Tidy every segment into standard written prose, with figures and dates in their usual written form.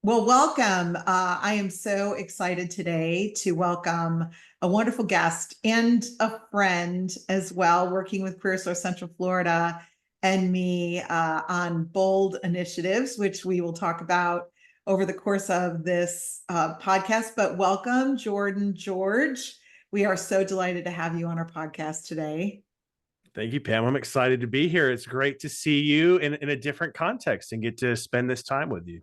Well, welcome. I am so excited today to welcome a wonderful guest and a friend as well, working with CareerSource Central Florida and me on bold initiatives, which we will talk about over the course of this podcast. But welcome, Jordan George. We are so delighted to have you on our podcast today. Thank you, Pam. I'm excited to be here. It's great to see you in a different context and get to spend this time with you.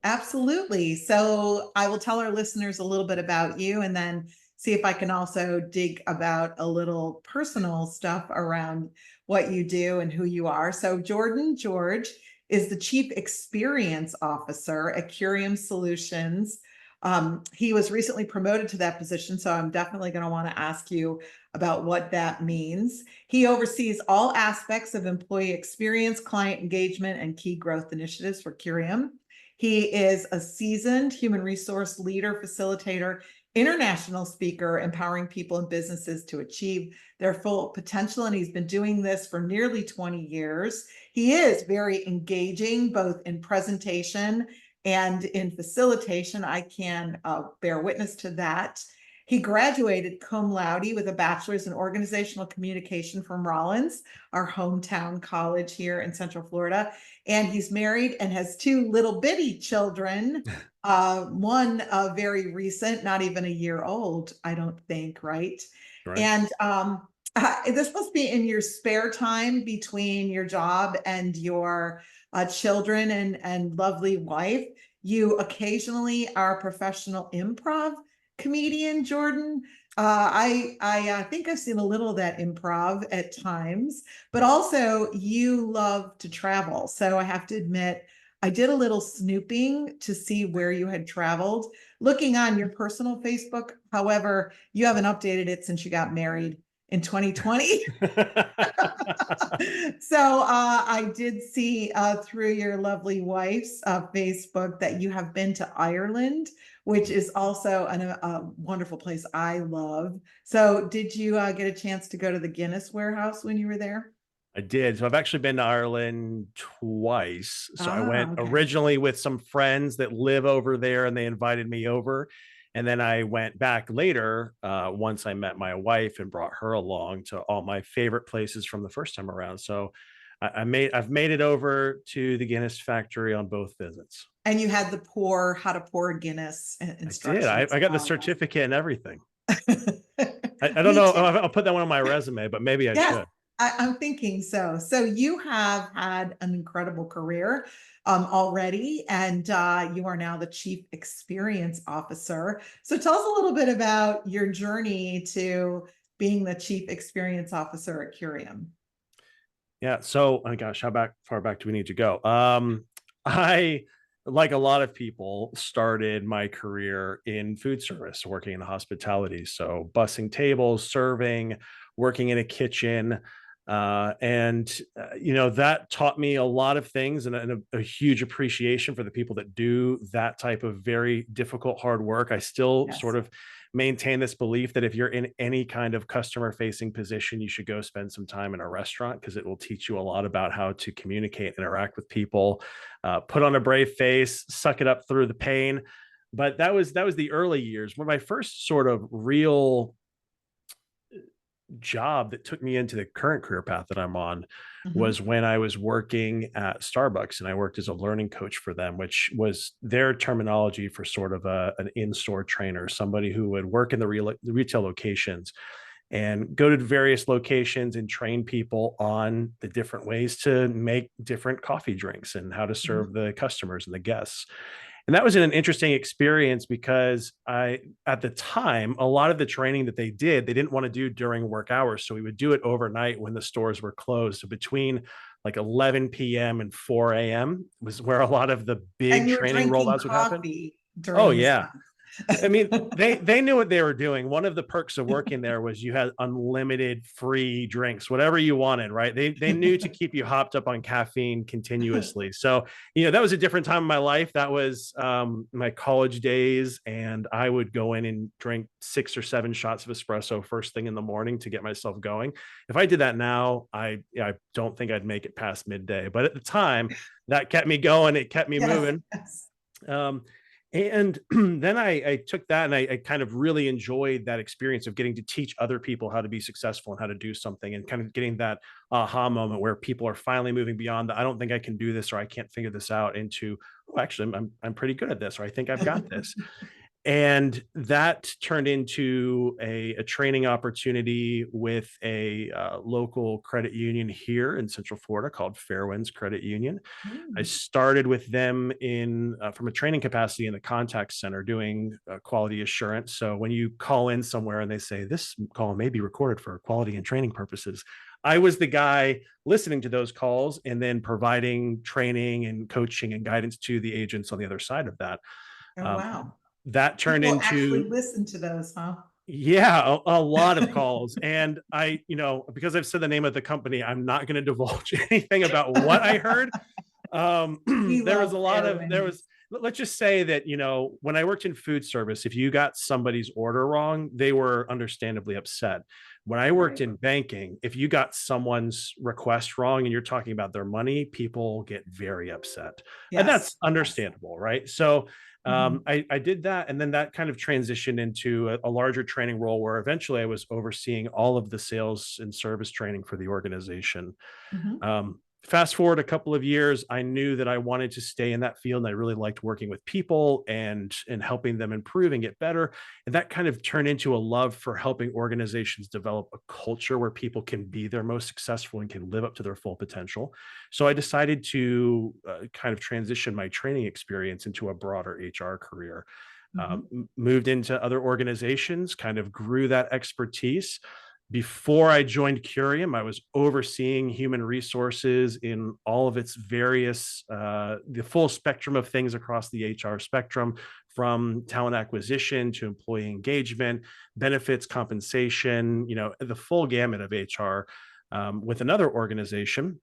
Absolutely. So I will tell our listeners a little bit about you and then see if I can also dig about a little personal stuff around what you do and who you are. So Jordan George is the Chief Experience Officer at Curium Solutions. He was recently promoted to that position, so I'm definitely going to want to ask you about what that means. He oversees all aspects of employee experience, client engagement, and key growth initiatives for Curium. He is a seasoned human resource leader, facilitator, international speaker, empowering people and businesses to achieve their full potential. And he's been doing this for nearly 20 years. He is very engaging, both in presentation and in facilitation. I can bear witness to that. He graduated cum laude with a bachelor's in organizational communication from Rollins, our hometown college here in Central Florida. And he's married and has two little bitty children. One very recent, not even a year old, I don't think, right? Right. And this must be in your spare time between your job and your children and lovely wife. You occasionally are a professional improv comedian, Jordan. I think I've seen a little of that improv at times, but also you love to travel. So I have to admit, I did a little snooping to see where you had traveled, looking on your personal Facebook. However, you haven't updated it since you got married in 2020. So I did see through your lovely wife's Facebook that you have been to Ireland, which is also a wonderful place I love. So did you get a chance to go to the Guinness warehouse when you were there? I did. So I've actually been to Ireland twice. So I went Okay. originally with some friends that live over there and they invited me over. And then I went back later once I met my wife and brought her along to all my favorite places from the first time around. So I've made it over to the Guinness factory on both visits. And you had the how to pour Guinness I did. I, instructions. I got the Oh, certificate and everything. yeah. I don't Me know. too. I'll put that one on my resume, but maybe I Yes, should. I'm thinking so. So you have had an incredible career already, and you are now the Chief Experience Officer. So tell us a little bit about your journey to being the Chief Experience Officer at Curium. Yeah. So, oh gosh, far back do we need to go? I, like a lot of people, started my career in food service, working in hospitality. So, bussing tables, serving, working in a kitchen. That taught me a lot of things and a huge appreciation for the people that do that type of very difficult, hard work. I still Yes. sort of maintain this belief that if you're in any kind of customer facing position, you should go spend some time in a restaurant because it will teach you a lot about how to communicate, interact with people, put on a brave face, suck it up through the pain. But that was the early years. When my first sort of real job that took me into the current career path that I'm on Mhm. was when I was working at Starbucks and I worked as a learning coach for them, which was their terminology for sort of an in-store trainer, somebody who would work in the retail locations and go to various locations and train people on the different ways to make different coffee drinks and how to Mhm. serve the customers and the guests. And that was an interesting experience because at the time, a lot of the training that they did, they didn't want to do during work hours. So we would do it overnight when the stores were closed. So between like 11 p.m. and 4 a.m. was where a lot of the And big you were training drinking rollouts would happen. coffee Oh, during this yeah. I time. mean, they knew what they were doing. One of the perks of working there was you had unlimited free drinks, whatever you wanted, right? They knew to keep you hopped up on caffeine continuously. So, that was a different time in my life. That was my college days, and I would go in and drink 6 or 7 shots of espresso first thing in the morning to get myself going. If I did that now, I don't think I'd make it past midday. But at the time, that kept me going. It kept me Yes, moving. yes. Um, And then I took that and I kind of really enjoyed that experience of getting to teach other people how to be successful and how to do something, and kind of getting that aha moment where people are finally moving beyond the I don't think I can do this, or I can't figure this out, into, oh, actually I'm pretty good at this, or I think I've got this. And that turned into a training opportunity with a local credit union here in Central Florida called Fairwinds Credit Union. I Mm. started with them in from a training capacity in the contact center doing quality assurance. So when you call in somewhere and they say this call may be recorded for quality and training purposes, I was the guy listening to those calls and then providing training and coaching and guidance to the agents on the other side of that. Oh, Um, wow. that turned People actually into, listen to those, huh? yeah, a lot of calls. And I, because I've said the name of the company, I'm not going to divulge anything about what I heard. We There was love a lot of, there was, Fairwinds. let's just say that, when I worked in food service, if you got somebody's order wrong, they were understandably upset. When I worked Right. in banking, if you got someone's request wrong and you're talking about their money, people get very upset. And Yes. that's Yes. understandable, right? So Mhm. I did that. And then that kind of transitioned into a larger training role where eventually I was overseeing all of the sales and service training for the organization. Mhm. Fast forward a couple of years, I knew that I wanted to stay in that field, and I really liked working with people and helping them improve and get better. And that kind of turned into a love for helping organizations develop a culture where people can be their most successful and can live up to their full potential. So I decided to kind of transition my training experience into a broader HR career. Mhm. Moved into other organizations, kind of grew that expertise. Before I joined Curium, I was overseeing human resources in all of its various, the full spectrum of things across the HR spectrum, from talent acquisition to employee engagement, benefits, compensation, the full gamut of HR, with another organization.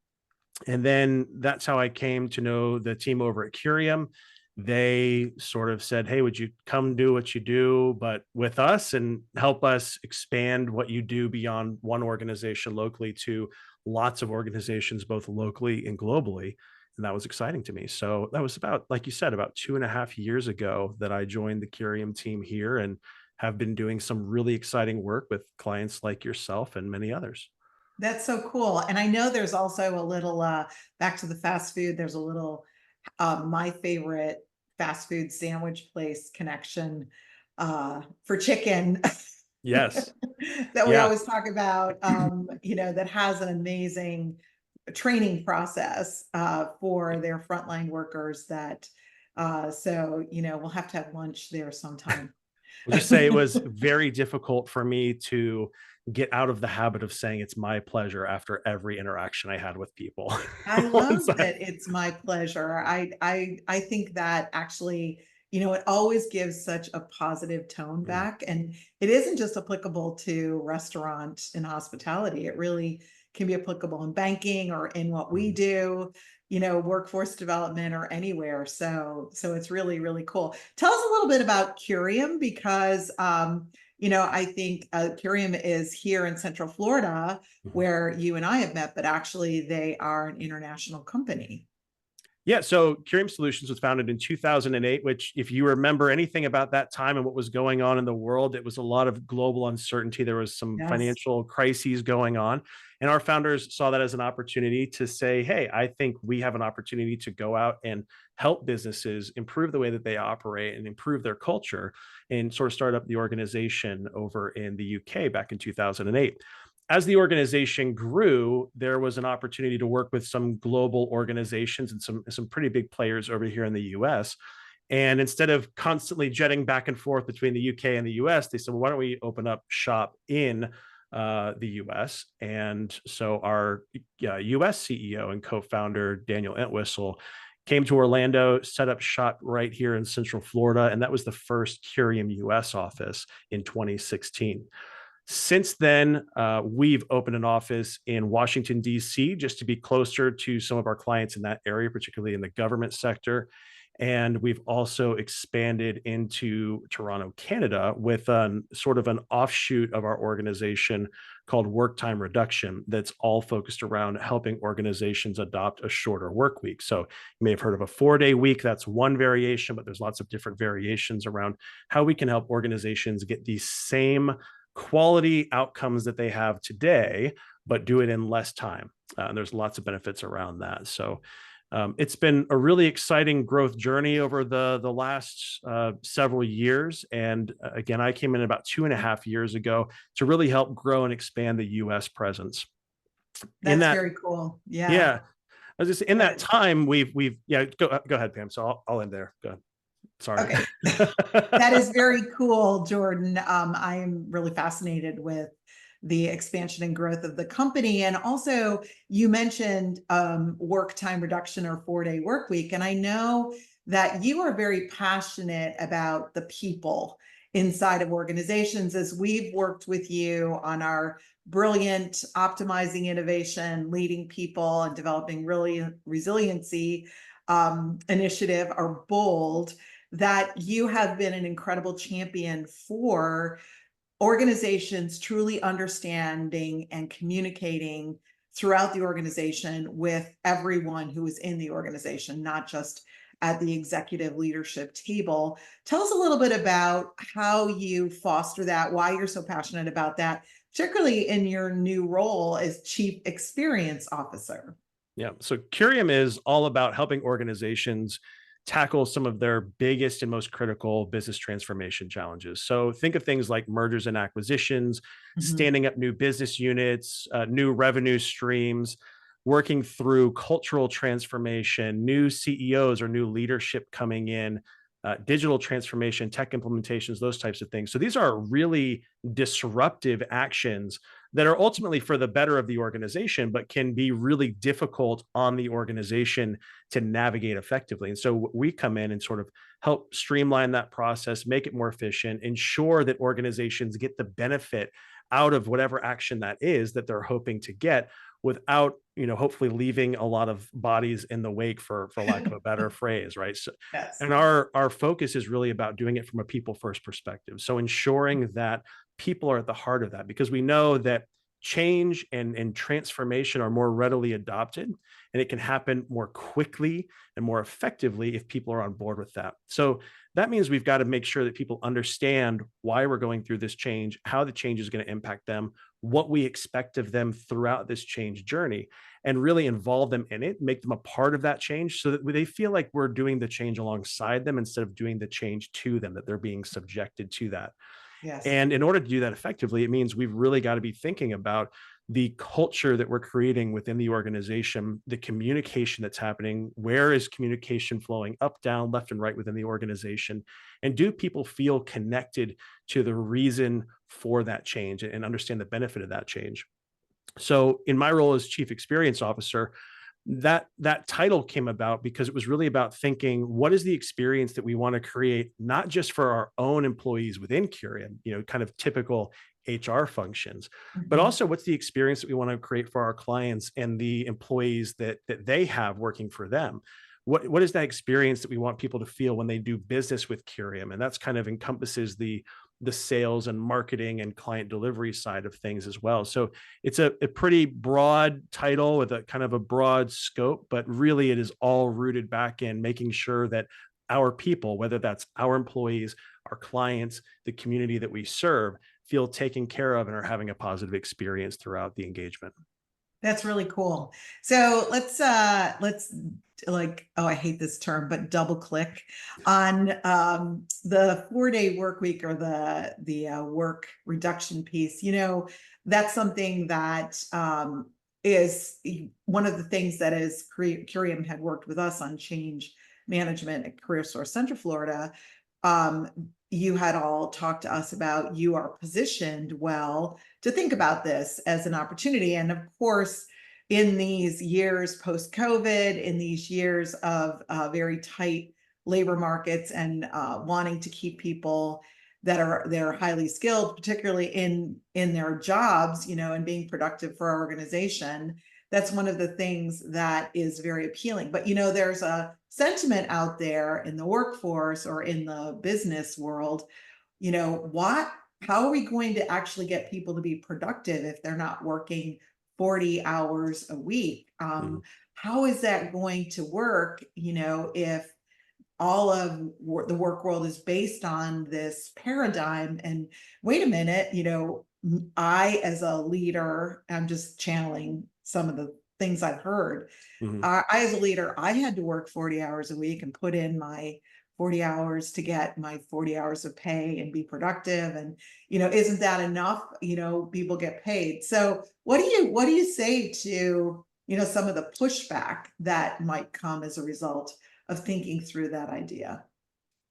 And then that's how I came to know the team over at Curium. They sort of said, "Hey, would you come do what you do, but with us, and help us expand what you do beyond one organization locally to lots of organizations, both locally and globally?" And that was exciting to me. So that was about, like you said, about 2.5 years ago that I joined the Curium team here, and have been doing some really exciting work with clients like yourself and many others. That's so cool. And I know there's also a little back to the fast food, there's a little my favorite fast food sandwich place connection for chicken Yes. that we Yeah. always talk about, that has an amazing training process for their frontline workers that so we'll have to have lunch there sometime. We'll just say it was very difficult for me to get out of the habit of saying it's my pleasure after every interaction I had with people. I Once love that it's my pleasure. I think that actually, it always gives such a positive tone back. And it isn't just applicable to restaurant and hospitality. It really can be applicable in banking or in what we do, workforce development or anywhere. So it's really, really cool. Tell us a little bit about Curium because I think Curium is here in Central Florida where you and I have met, but actually they are an international company. Yeah, so Curium Solutions was founded in 2008, which, if you remember anything about that time and what was going on in the world, it was a lot of global uncertainty. There was some Yes. financial crises going on. And our founders saw that as an opportunity to say, hey, I think we have an opportunity to go out and help businesses improve the way that they operate and improve their culture, and sort of start up the organization over in the UK back in 2008. As the organization grew, there was an opportunity to work with some global organizations and some pretty big players over here in the US. And instead of constantly jetting back and forth between the UK and the US, they said, well, why don't we open up shop in the US? And so our US CEO and co-founder, Daniel Entwistle, came to Orlando, set up shop right here in Central Florida. And that was the first Curium US office in 2016. Since then, we've opened an office in Washington, D.C., just to be closer to some of our clients in that area, particularly in the government sector. And we've also expanded into Toronto, Canada, with sort of an offshoot of our organization called Work Time Reduction, that's all focused around helping organizations adopt a shorter work week. So you may have heard of a 4-day week. That's one variation, but there's lots of different variations around how we can help organizations get the same quality outcomes that they have today, but do it in less time. And there's lots of benefits around that. So it's been a really exciting growth journey over the last several years. And again, I came in about 2.5 years ago to really help grow and expand the US presence. In That's that, very cool. Yeah. yeah, I was just in that That, time, we've yeah, go ahead, Pam. So I'll end there. Go ahead. Sorry. okay. That is very cool, Jordan. I am really fascinated with the expansion and growth of the company. And also, you mentioned work time reduction or 4-day work week. And I know that you are very passionate about the people inside of organizations, as we've worked with you on our brilliant optimizing innovation, leading people, and developing really resiliency initiative, or BOLD, that you have been an incredible champion for organizations truly understanding and communicating throughout the organization with everyone who is in the organization, not just at the executive leadership table. Tell us a little bit about how you foster that, why you're so passionate about that, particularly in your new role as Chief Experience Officer. Yeah. So Curium is all about helping organizations tackle some of their biggest and most critical business transformation challenges. So think of things like mergers and acquisitions, Mhm. standing up new business units, new revenue streams, working through cultural transformation, new CEOs or new leadership coming in, digital transformation, tech implementations, those types of things. So these are really disruptive actions that are ultimately for the better of the organization, but can be really difficult on the organization to navigate effectively. And so we come in and sort of help streamline that process, make it more efficient, ensure that organizations get the benefit out of whatever action that is that they're hoping to get, without, hopefully leaving a lot of bodies in the wake, for lack of a better phrase, right? So, Yes. and our focus is really about doing it from a people first perspective. So ensuring that people are at the heart of that, because we know that change and transformation are more readily adopted, and it can happen more quickly and more effectively if people are on board with that. So that means we've got to make sure that people understand why we're going through this change, how the change is going to impact them, what we expect of them throughout this change journey, and really involve them in it, make them a part of that change so that they feel like we're doing the change alongside them instead of doing the change to them, that they're being subjected to that. Yes. And in order to do that effectively, it means we've really got to be thinking about the culture that we're creating within the organization, the communication that's happening. Where is communication flowing up, down, left, and right within the organization? And do people feel connected to the reason for that change and understand the benefit of that change? So, in my role as Chief Experience Officer, that title came about because it was really about thinking, what is the experience that we want to create, not just for our own employees within Curium, kind of typical HR functions, but Mhm. also what's the experience that we want to create for our clients and the employees that they have working for them. What is that experience that we want people to feel when they do business with Curium? And that's kind of encompasses the sales and marketing and client delivery side of things as well. So it's a pretty broad title with a kind of a broad scope, but really it is all rooted back in making sure that our people, whether that's our employees, our clients, the community that we serve, feel taken care of and are having a positive experience throughout the engagement. That's really cool. So let's like, oh, I hate this term, but double click on the 4-day work week, or the work reduction piece. That's something that is one of the things that is Curium had worked with us on change management at CareerSource Central Florida. Um, you had all talked to us about, you are positioned well to think about this as an opportunity. And of course, in these years post COVID, in these years of very tight labor markets, and wanting to keep people that are they're highly skilled, particularly in their jobs, and being productive for our organization, that's one of the things that is very appealing. But there's a sentiment out there in the workforce or in the business world, how are we going to actually get people to be productive if they're not working 40 hours a week? Mhm. How is that going to work, if all of the work world is based on this paradigm? And wait a minute, I, as a leader, I'm just channeling some of the things I've heard. Mhm. I, as a leader, I had to work 40 hours a week and put in my 40 hours to get my 40 hours of pay and be productive. And, isn't that enough? People get paid. So what do you say to, some of the pushback that might come as a result of thinking through that idea?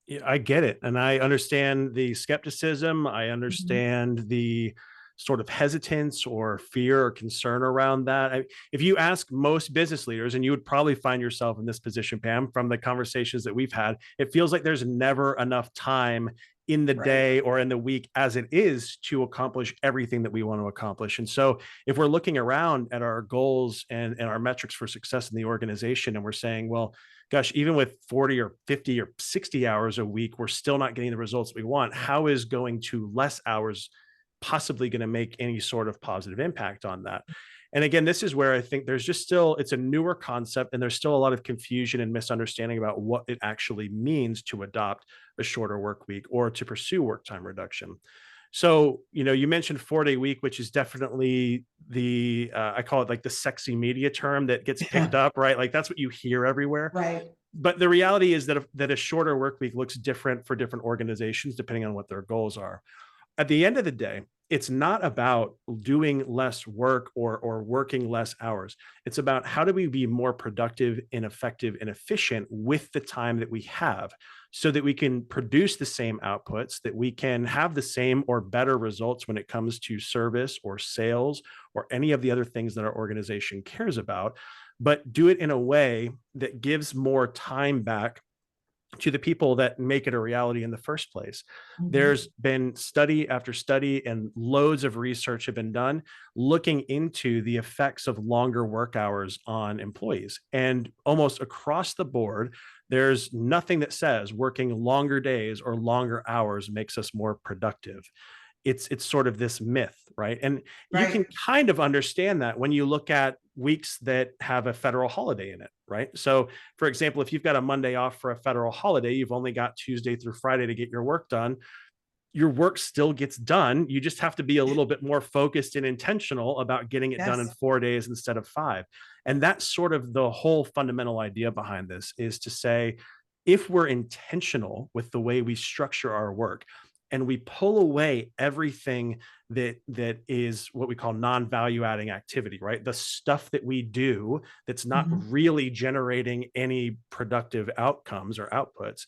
Yeah, I get it. And I understand the skepticism. I Mhm. understand the sort of hesitance or fear or concern around that. If you ask most business leaders, and you would probably find yourself in this position, Pam, from the conversations that we've had, it feels like there's never enough time in the Right. day or in the week as it is to accomplish everything that we want to accomplish. And so if we're looking around at our goals and our metrics for success in the organization, and we're saying, well, gosh, even with 40 or 50 or 60 hours a week, we're still not getting the results we want. How is going to less hours possibly going to make any sort of positive impact on that? And again, this is where I think there's just still, it's a newer concept, and there's still a lot of confusion and misunderstanding about what it actually means to adopt a shorter work week or to pursue work time reduction. So, you mentioned 4-day week, which is definitely I call it like the sexy media term that gets picked Yeah. up, right? Like that's what you hear everywhere. Right. But the reality is that a shorter work week looks different for different organizations depending on what their goals are. At the end of the day, it's not about doing less work or working less hours. It's about how do we be more productive and effective and efficient with the time that we have so that we can produce the same outputs, that we can have the same or better results when it comes to service or sales or any of the other things that our organization cares about, but do it in a way that gives more time back to the people that make it a reality in the first place. Mhm. There's been study after study, and loads of research have been done looking into the effects of longer work hours on employees. And almost across the board, there's nothing that says working longer days or longer hours makes us more productive. It's sort of this myth, right? And you Right. can kind of understand that when you look at weeks that have a federal holiday in it, right? So, for example, if you've got a Monday off for a federal holiday, you've only got Tuesday through Friday to get your work done. Your work still gets done. You just have to be a little bit more focused and intentional about getting it done in Yes. 4 days instead of 5. And that's sort of the whole fundamental idea behind this, is to say, if we're intentional with the way we structure our work and we pull away everything that is what we call non-value adding activity, right? The stuff that we do that's not Mhm. really generating any productive outcomes or outputs,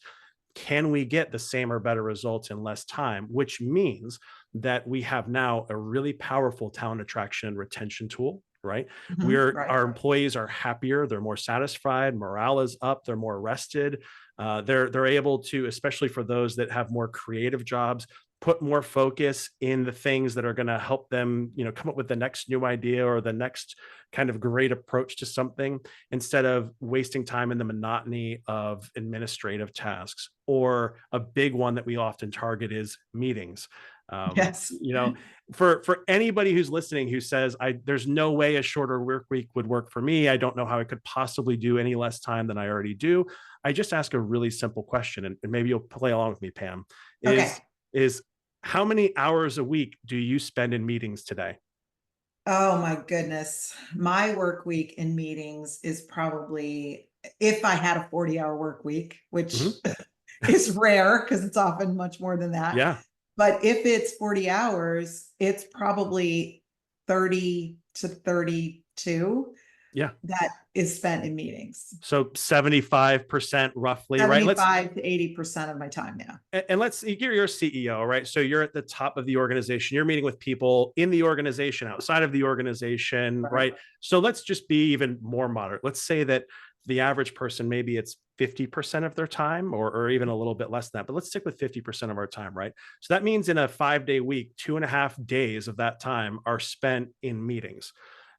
can we get the same or better results in less time? Which means that we have now a really powerful talent attraction and retention tool, right? Mhm. Where Right. our employees are happier, they're more satisfied, morale is up, they're more rested. They're able to, especially for those that have more creative jobs, put more focus in the things that are going to help them, come up with the next new idea or the next kind of great approach to something, instead of wasting time in the monotony of administrative tasks. Or a big one that we often target is meetings. Um, Yes. you know, for anybody who's listening who says, there's no way a shorter work week would work for me, I don't know how I could possibly do any less time than I already do, I just ask a really simple question, and maybe you'll play along with me, Pam. Okay. Is how many hours a week do you spend in meetings today? Oh my goodness. My work week in meetings is probably, if I had a 40-hour work week, which Mhm. is rare because it's often much more than that. Yeah. But if it's 40 hours, it's probably 30 to 32 Yeah. that is spent in meetings. So 75% roughly, right? 75 to 80% of my time now. And let's, you're CEO, right? So you're at the top of the organization. You're meeting with people in the organization, outside of the organization, Right. right? So let's just be even more moderate. Let's say that the average person, maybe it's 50% of their time, or even a little bit less than that, but let's stick with 50% of our time, right? So that means in a 5-day week, 2.5 days of that time are spent in meetings.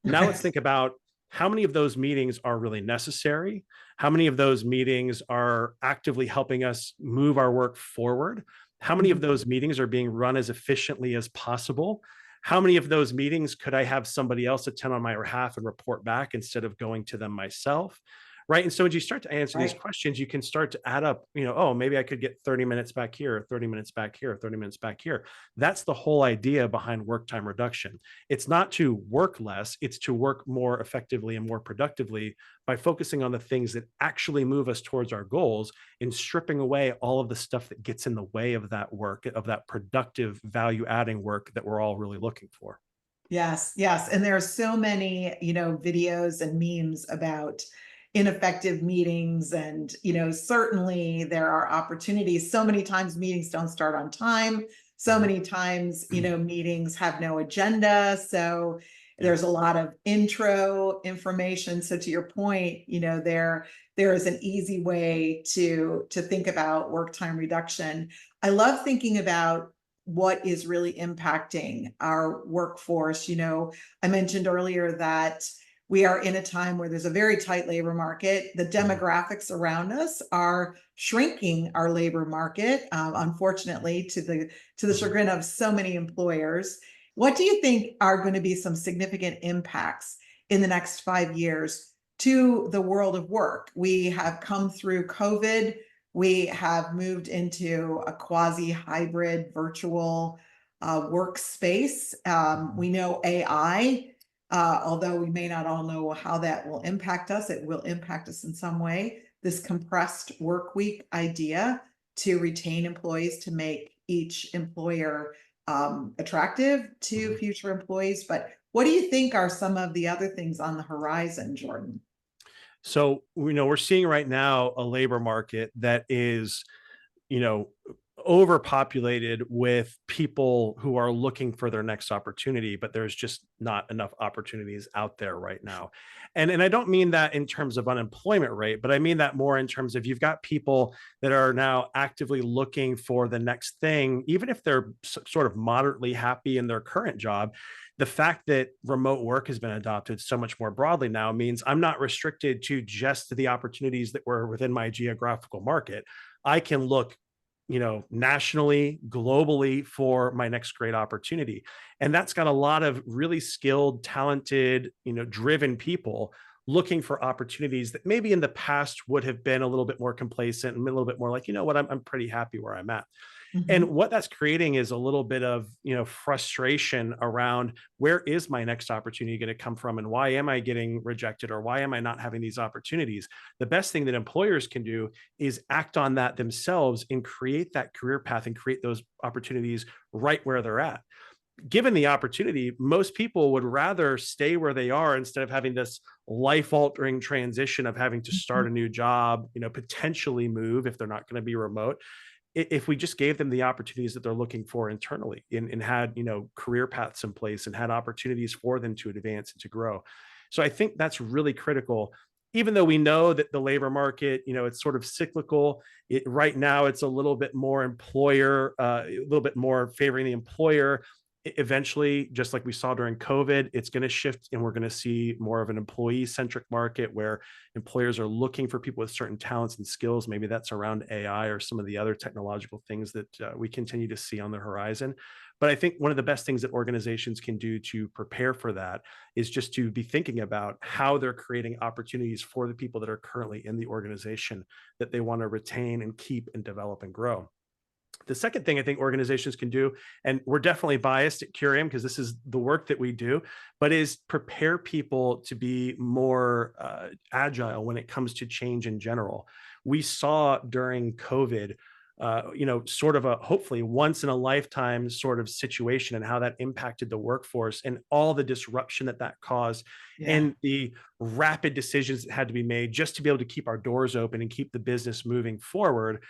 Now let's Okay. think about how many of those meetings are really necessary? How many of those meetings are actively helping us move our work forward? How many of Mhm. those meetings are being run as efficiently as possible? How many of those meetings could I have somebody else attend on my behalf and report back instead of going to them myself? Right. And so when you start to answer these Right. questions, you can start to add up, oh, maybe I could get 30 minutes back here, 30 minutes back here, 30 minutes back here. That's the whole idea behind work time reduction. It's not to work less, it's to work more effectively and more productively by focusing on the things that actually move us towards our goals and stripping away all of the stuff that gets in the way of that work, of that productive, value adding work that we're all really looking for. Yes, yes. And there are so many, videos and memes about ineffective meetings. And, certainly there are opportunities. So many times meetings don't start on time. So Mhm. many times, meetings have no agenda. So Yeah. there's a lot of intro information. So to your point, there is an easy way to think about work time reduction. I love thinking about what is really impacting our workforce. I mentioned earlier that we are in a time where there's a very tight labor market. The Mhm. demographics around us are shrinking our labor market, unfortunately, to the Mhm. chagrin of so many employers. What do you think are going to be some significant impacts in the next 5 years to the world of work? We have come through COVID. We have moved into a quasi hybrid virtual workspace. Mhm. We know AI, although we may not all know how that will impact us, it will impact us in some way. This compressed work week idea to retain employees, to make each employer attractive to Mhm. future employees. But what do you think are some of the other things on the horizon, Jordan? So, we're seeing right now a labor market that is, you know, overpopulated with people who are looking for their next opportunity, but there's just not enough opportunities out there right now. And I don't mean that in terms of unemployment rate, but I mean that more in terms of you've got people that are now actively looking for the next thing, even if they're sort of moderately happy in their current job. The fact that remote work has been adopted so much more broadly now means I'm not restricted to just the opportunities that were within my geographical market. I can look, nationally, globally for my next great opportunity. And that's got a lot of really skilled, talented, driven people looking for opportunities that maybe in the past would have been a little bit more complacent and a little bit more like, you know what, I'm pretty happy where I'm at. And Mhm. what that's creating is a little bit of, frustration around where is my next opportunity going to come from and why am I getting rejected or why am I not having these opportunities? The best thing that employers can do is act on that themselves and create that career path and create those opportunities right where they're at. Given the opportunity, most people would rather stay where they are instead of having this life altering transition of having to Mhm. start a new job, potentially move if they're not going to be remote. If we just gave them the opportunities that they're looking for internally and had, career paths in place and had opportunities for them to advance and to grow. So I think that's really critical. Even though we know that the labor market, it's sort of cyclical. Right now, it's a little bit more a little bit more favoring the employer. Eventually, just like we saw during COVID, it's going to shift and we're going to see more of an employee centric market where employers are looking for people with certain talents and skills. Maybe that's around AI or some of the other technological things that we continue to see on the horizon. But I think one of the best things that organizations can do to prepare for that is just to be thinking about how they're creating opportunities for the people that are currently in the organization that they want to retain and keep and develop and grow. The second thing I think organizations can do, and we're definitely biased at Curium because this is the work that we do, but is prepare people to be more agile when it comes to change in general. We saw during COVID, sort of a hopefully once in a lifetime sort of situation and how that impacted the workforce and all the disruption that that caused Yeah. and the rapid decisions that had to be made just to be able to keep our doors open and keep the business moving forward.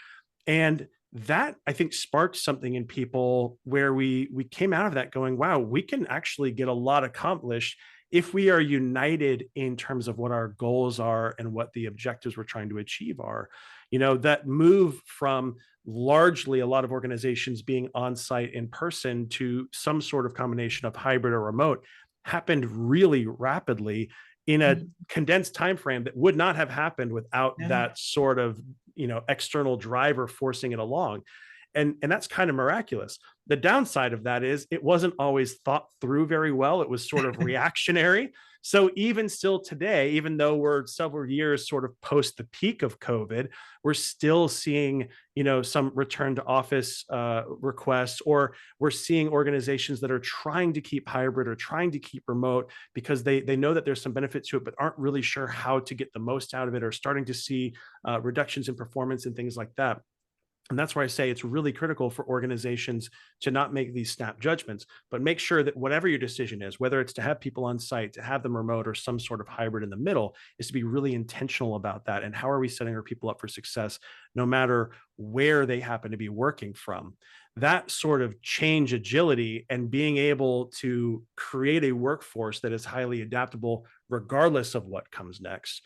And that I think sparked something in people where we came out of that going, wow, we can actually get a lot accomplished if we are united in terms of what our goals are and what the objectives we're trying to achieve are. That move from largely a lot of organizations being on site in person to some sort of combination of hybrid or remote happened really rapidly. in a Mhm. condensed time frame that would not have happened without Yeah. that sort of, external driver forcing it along. And that's kind of miraculous. The downside of that is it wasn't always thought through very well. It was sort of reactionary. So even still today, even though we're several years sort of post the peak of COVID, we're still seeing, some return to office requests, or we're seeing organizations that are trying to keep hybrid or trying to keep remote because they know that there's some benefit to it, but aren't really sure how to get the most out of it, or starting to see reductions in performance and things like that. And that's where I say it's really critical for organizations to not make these snap judgments, but make sure that whatever your decision is, whether it's to have people on site, to have them remote, or some sort of hybrid in the middle, is to be really intentional about that. And how are we setting our people up for success, no matter where they happen to be working from? That sort of change agility and being able to create a workforce that is highly adaptable, regardless of what comes next.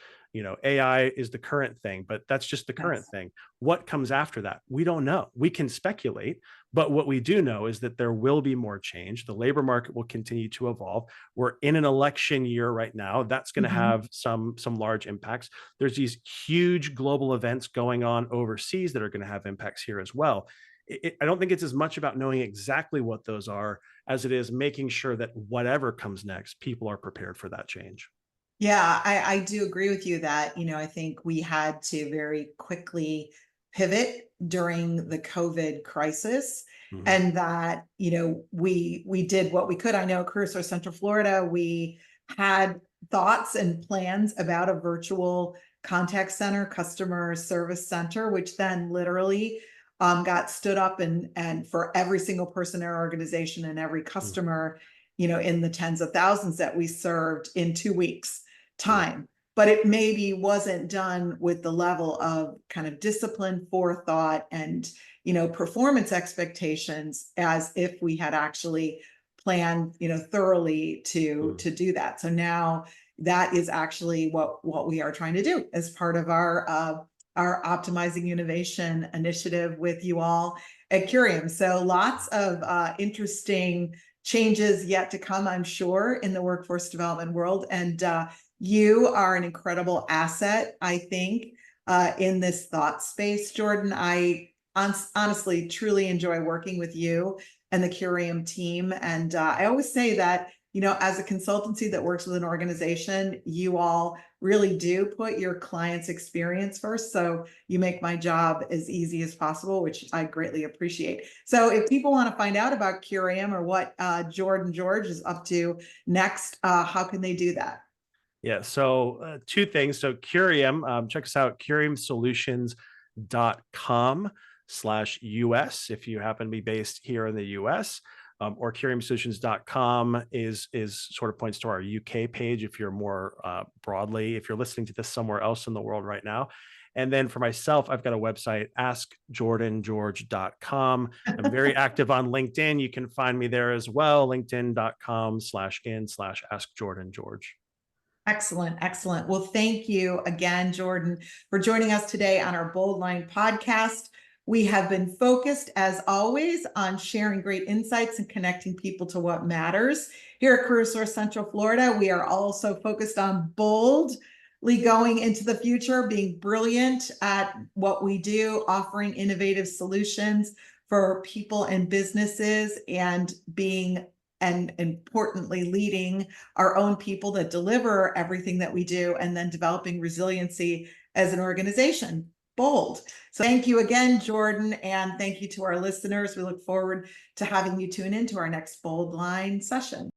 AI is the current thing, but that's just the current Yes. thing. What comes after that? We don't know. We can speculate, but what we do know is that there will be more change. The labor market will continue to evolve. We're in an election year right now. That's going to Mhm. have some large impacts. There's these huge global events going on overseas that are going to have impacts here as well. I don't think it's as much about knowing exactly what those are as it is making sure that whatever comes next, people are prepared for that change. Yeah, I do agree with you that, I think we had to very quickly pivot during the COVID crisis, Mhm. and that, we did what we could. I know at CareerSource Central Florida, we had thoughts and plans about a virtual contact center, customer service center, which then literally got stood up and for every single person in our organization and every Mm. customer, in the tens of thousands that we served in 2 weeks Yeah. time, but it maybe wasn't done with the level of kind of discipline, forethought, and performance expectations as if we had actually planned thoroughly to Mm. do that. So now that is actually what we are trying to do as part of our optimizing innovation initiative with you all at Curium. So lots of interesting changes yet to come, I'm sure, in the workforce development world. And you are an incredible asset, I think, in this thought space, Jordan. I honestly truly enjoy working with you and the Curium team. And I always say that, as a consultancy that works with an organization, you all really do put your client's experience first. So you make my job as easy as possible, which I greatly appreciate. So if people want to find out about Curium or what Jordan George is up to next, how can they do that? Yeah. So two things. So Curium, check us out, curiumsolutions.com/US if you happen to be based here in the US. Or curiumsolutions.com is sort of points to our UK page if you're more broadly, if you're listening to this somewhere else in the world right now. And then for myself, I've got a website, askjordangeorge.com. I'm very active on LinkedIn. You can find me there as well, linkedin.com/in/askjordangeorge. Excellent, excellent. Well, thank you again, Jordan, for joining us today on our Bold Line podcast. We have been focused, as always, on sharing great insights and connecting people to what matters. Here at CareerSource Central Florida, we are also focused on boldly going into the future, being brilliant at what we do, offering innovative solutions for people and businesses, and being, and importantly, leading our own people that deliver everything that we do, and then developing resiliency as an organization. Bold. So thank you again, Jordan, and thank you to our listeners. We look forward to having you tune into our next Bold Line session.